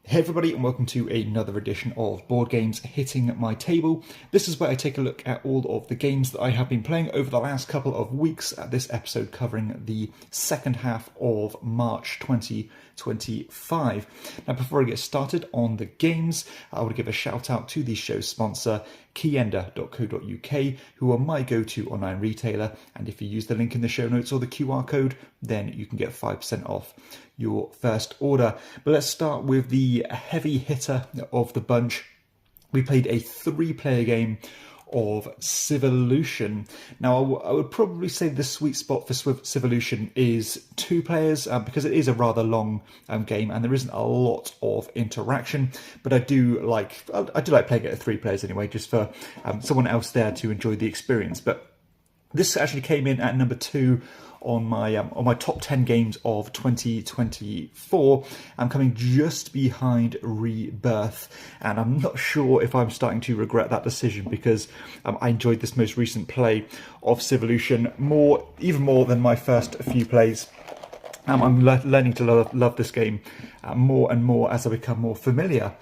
Hey everybody, and welcome to another edition of Board Games Hitting My Table. This is where I take a look at all of the games that I have been playing over the last couple of weeks. This episode covering the second half of March 2025. Now, before I get started on the games, I want to give a shout out to the show's sponsor, keyender.co.uk, who are my go-to online retailer, and if you use the link in the show notes or the QR code, then you can get 5% off your first order. But let's start with the heavy hitter of the bunch. We played a 3-player game of Civolution. Now, I would probably say the sweet spot for Civolution is 2 players because it is a rather long game and there isn't a lot of interaction. But I do like playing it at 3 players anyway, just for someone else there to enjoy the experience. But this actually came in at number 2 on my top 10 games of 2024. I'm coming just behind Rebirth, and I'm not sure if I'm starting to regret that decision because I enjoyed this most recent play of Civolution even more than my first few plays. I'm learning to love this game more and more as I become more familiar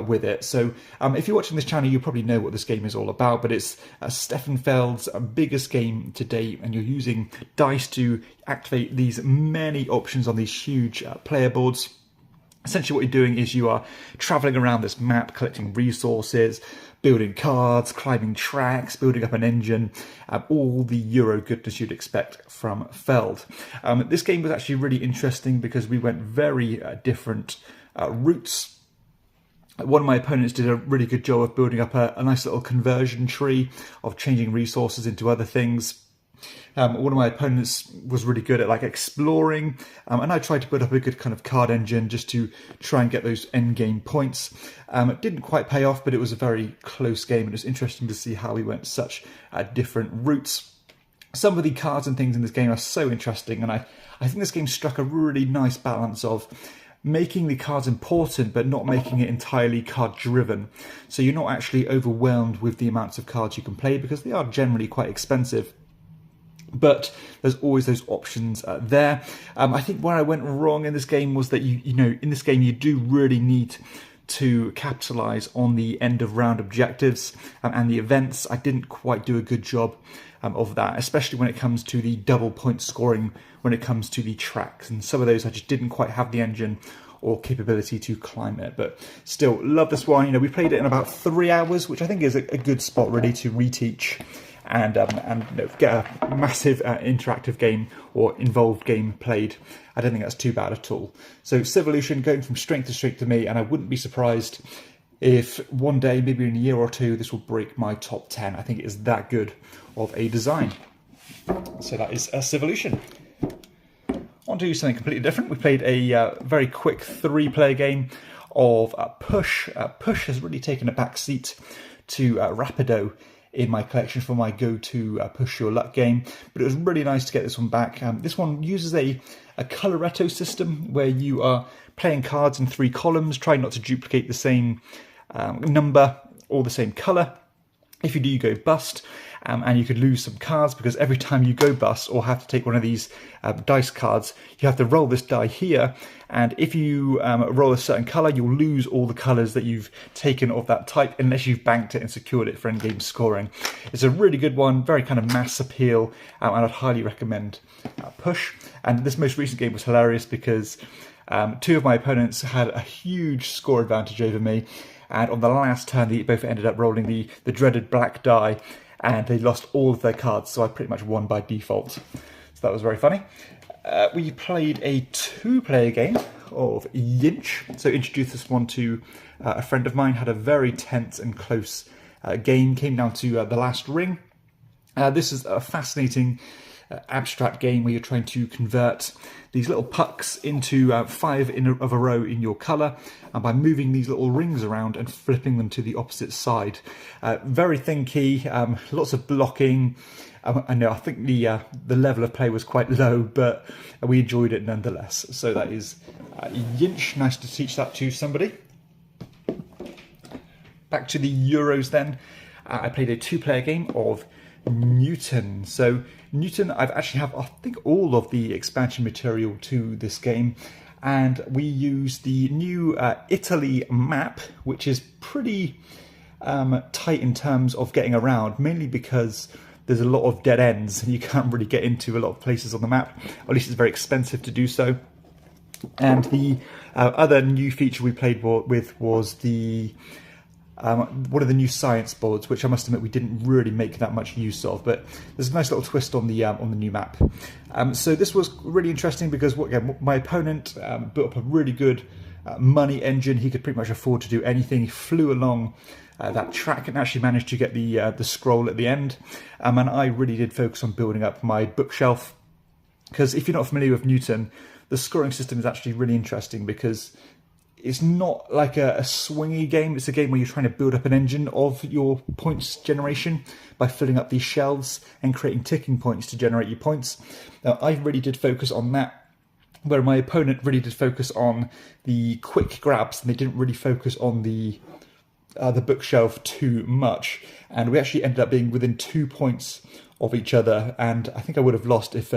with it. So if you're watching this channel, you probably know what this game is all about, but it's Stefan Feld's biggest game to date, and you're using dice to activate these many options on these huge player boards. Essentially what you're doing is you are traveling around this map, collecting resources, building cards, climbing tracks, building up an engine, all the Euro goodness you'd expect from Feld. This game was actually really interesting because we went very different routes. One of my opponents did a really good job of building up a nice little conversion tree of changing resources into other things. One of my opponents was really good at exploring, and I tried to put up a good kind of card engine just to try and get those end game points. It didn't quite pay off, but it was a very close game, and it was interesting to see how we went such different routes. Some of the cards and things in this game are so interesting, and I think this game struck a really nice balance of making the cards important but not making it entirely card driven, so you're not actually overwhelmed with the amounts of cards you can play because they are generally quite expensive, but there's always those options there. I think where I went wrong in this game was that in this game you do really need to capitalize on the end of round objectives and the events. I didn't quite do a good job of that, especially when it comes to the double point scoring, when it comes to the tracks, and some of those I just didn't quite have the engine or capability to climb it. But still, love this one. We played it in about 3 hours, which I think is a good spot really to reteach and get a massive interactive game or involved game played. I don't think that's too bad at all. So Civolution going from strength to strength to me, and I wouldn't be surprised if one day, maybe in a year or two, this will break my top 10. I think it is that good of a design. So that is Civolution. On to something completely different. We played a very quick 3-player game of Push. Push has really taken a back seat to Rapido in my collection for my go-to push your luck game, but it was really nice to get this one back. This one uses a coloretto system where you are playing cards in 3 columns, trying not to duplicate the same number or the same colour. If you do, you go bust, and you could lose some cards because every time you go bust or have to take one of these dice cards, you have to roll this die here, and if you roll a certain colour, you'll lose all the colours that you've taken of that type unless you've banked it and secured it for endgame scoring. It's a really good one, very kind of mass appeal, and I'd highly recommend Push. And this most recent game was hilarious because 2 of my opponents had a huge score advantage over me, and on the last turn they both ended up rolling the dreaded black die, and they lost all of their cards, so I pretty much won by default. So that was very funny. We played a 2-player game of Yinch. So introduced this one to a friend of mine, had a very tense and close game, came down to the last ring. This is a fascinating abstract game where you're trying to convert these little pucks into 5 of a row in your colour, and by moving these little rings around and flipping them to the opposite side. Very thin key, lots of blocking. I know, I think the level of play was quite low, but we enjoyed it nonetheless. So that is Yinch. Nice to teach that to somebody. Back to the Euros then. I played a 2-player game of Newton. So Newton, I've actually have I think all of the expansion material to this game. and we use the new Italy map, which is pretty tight in terms of getting around, mainly because there's a lot of dead ends and you can't really get into a lot of places on the map, or at least it's very expensive to do so. And the other new feature we played with was the one of the new science boards, which I must admit we didn't really make that much use of, but there's a nice little twist on the new map. So this was really interesting because my opponent built up a really good money engine. He could pretty much afford to do anything. He flew along that track and actually managed to get the scroll at the end. And I really did focus on building up my bookshelf, because if you're not familiar with Newton, the scoring system is actually really interesting because it's not like a swingy game. It's a game where you're trying to build up an engine of your points generation by filling up these shelves and creating ticking points to generate your points. Now, I really did focus on that, where my opponent really did focus on the quick grabs, and they didn't really focus on the bookshelf too much. And we actually ended up being within 2 points of each other, and I think I would have lost if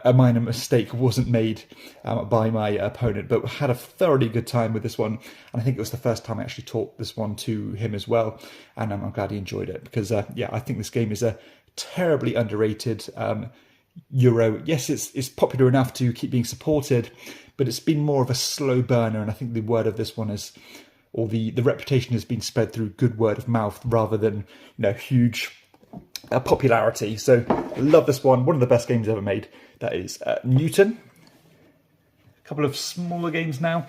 a minor mistake wasn't made by my opponent, but had a thoroughly good time with this one. And I think it was the first time I actually taught this one to him as well. And I'm glad he enjoyed it because, yeah, I think this game is a terribly underrated Euro. Yes, it's popular enough to keep being supported, but it's been more of a slow burner. And I think the word of this one is, or the reputation has been spread through good word of mouth rather than, huge popularity. So I love this one. One of the best games ever made. That is Newton. A couple of smaller games now.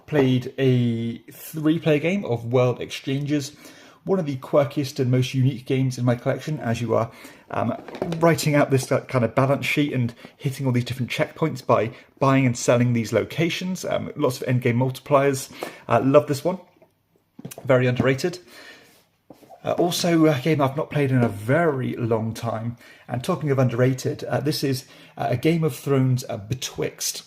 Played a 3-player game of World Exchanges. One of the quirkiest and most unique games in my collection, as you are writing out this kind of balance sheet and hitting all these different checkpoints by buying and selling these locations. Lots of endgame multipliers. Love this one. Very underrated. Also, a game I've not played in a very long time. And talking of underrated, this is a Game of Thrones Betwixt.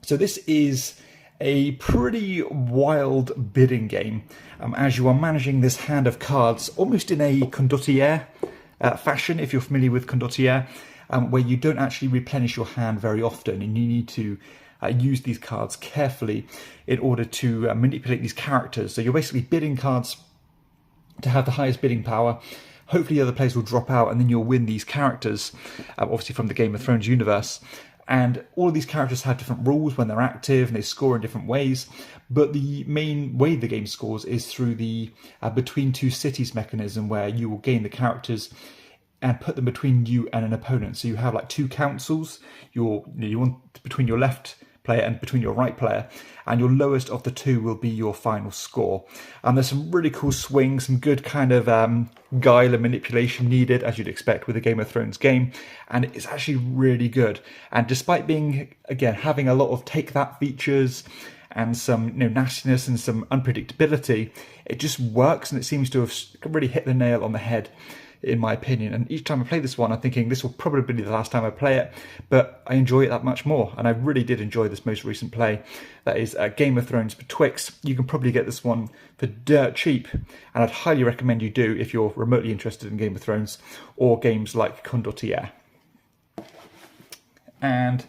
So this is a pretty wild bidding game, as you are managing this hand of cards almost in a condottiere fashion, if you're familiar with condottiere, where you don't actually replenish your hand very often, and you need to use these cards carefully in order to manipulate these characters. So you're basically bidding cards to have the highest bidding power. Hopefully the other players will drop out and then you'll win these characters, obviously from the Game of Thrones universe. And all of these characters have different rules when they're active and they score in different ways. But the main way the game scores is through the between two cities mechanism, where you will gain the characters and put them between you and an opponent. So you have like two councils. You want between your left player and between your right player, and your lowest of the two will be your final score. And there's some really cool swings, some good kind of guile and manipulation needed, as you'd expect with a Game of Thrones game, and it's actually really good. And despite being, again, having a lot of take that features and some nastiness and some unpredictability, it just works, and it seems to have really hit the nail on the head, in my opinion. And each time I play this one, I'm thinking this will probably be the last time I play it, but I enjoy it that much more. And I really did enjoy this most recent play. That is Game of Thrones Betwixt. You can probably get this one for dirt cheap, and I'd highly recommend you do if you're remotely interested in Game of Thrones or games like Condottiere. And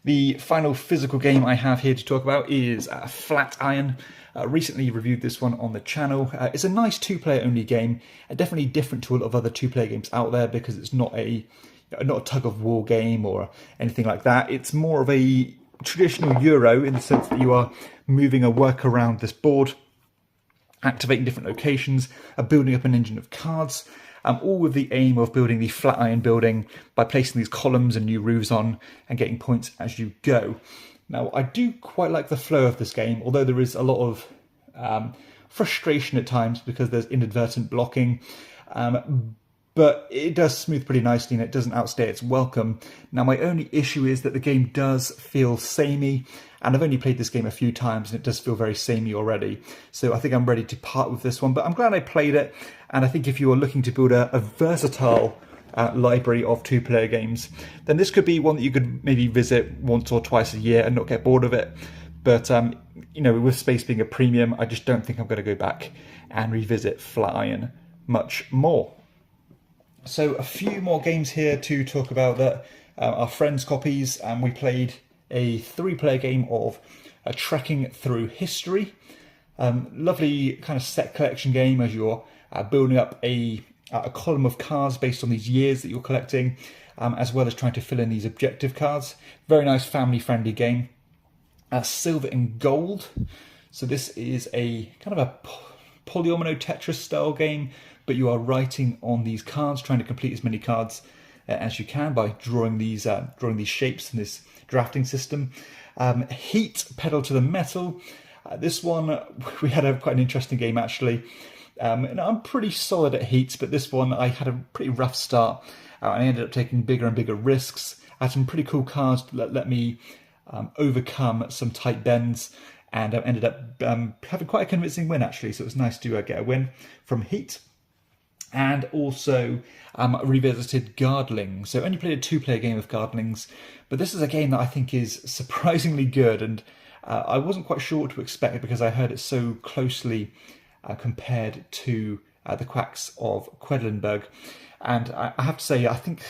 the final physical game I have here to talk about is Flat Iron. Recently reviewed this one on the channel. It's a nice 2-player only game, definitely different to a lot of other 2-player games out there because it's not a tug of war game or anything like that. It's more of a traditional Euro in the sense that you are moving a work around this board, activating different locations, building up an engine of cards, all with the aim of building the flat iron building by placing these columns and new roofs on and getting points as you go. Now, I do quite like the flow of this game, although there is a lot of frustration at times because there's inadvertent blocking, but it does smooth pretty nicely and it doesn't outstay its welcome. Now, my only issue is that the game does feel samey, and I've only played this game a few times and it does feel very samey already. So I think I'm ready to part with this one, but I'm glad I played it, and I think if you are looking to build a versatile library of 2-player games, then this could be one that you could maybe visit once or twice a year and not get bored of it. But with space being a premium, I just don't think I'm going to go back and revisit Flat Iron much more. So a few more games here to talk about that are friends' copies, and we played a 3-player game of trekking through history. Lovely kind of set collection game as you're building up a column of cards based on these years that you're collecting, as well as trying to fill in these objective cards. Very nice family-friendly game. Silver and gold. So this is a kind of a polyomino Tetris style game, but you are writing on these cards, trying to complete as many cards as you can by drawing these shapes in this drafting system. Heat, pedal to the metal. This one, we had quite an interesting game actually. And I'm pretty solid at heats, but this one I had a pretty rough start. I ended up taking bigger and bigger risks. I had some pretty cool cards that let me overcome some tight bends, and ended up having quite a convincing win actually. So it was nice to get a win from heat. And also revisited Guardlings. So only played a 2-player game of Guardlings, but this is a game that I think is surprisingly good, and I wasn't quite sure what to expect because I heard it so closely compared to the Quacks of Quedlinburg. And I have to say, I think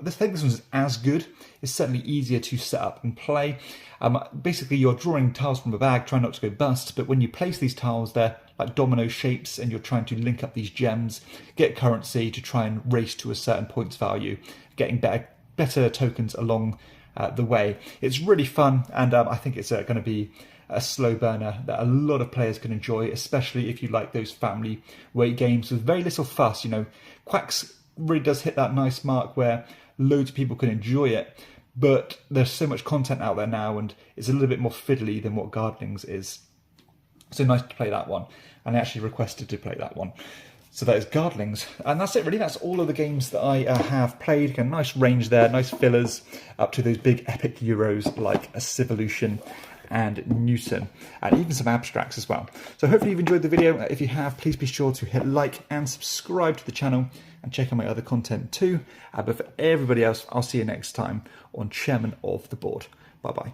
this one's as good. It's certainly easier to set up and play. Basically, you're drawing tiles from a bag, trying not to go bust, but when you place these tiles, they're like domino shapes, and you're trying to link up these gems, get currency to try and race to a certain points value, getting better tokens along the way. It's really fun, and I think it's going to be a slow burner that a lot of players can enjoy, especially if you like those family weight games with very little fuss. You know, Quacks really does hit that nice mark where loads of people can enjoy it, but there's so much content out there now, and it's a little bit more fiddly than what Guardlings is. So nice to play that one, and I actually requested to play that one. So that is Guardlings, and that's it really. That's all of the games that I have played. Again, nice range there, nice fillers up to those big epic Euros like a Civolution and Newton, and even some abstracts as well. So hopefully you've enjoyed the video. If you have, please be sure to hit like and subscribe to the channel, and check out my other content too. But for everybody else, I'll see you next time on Chairman of the Board. Bye bye.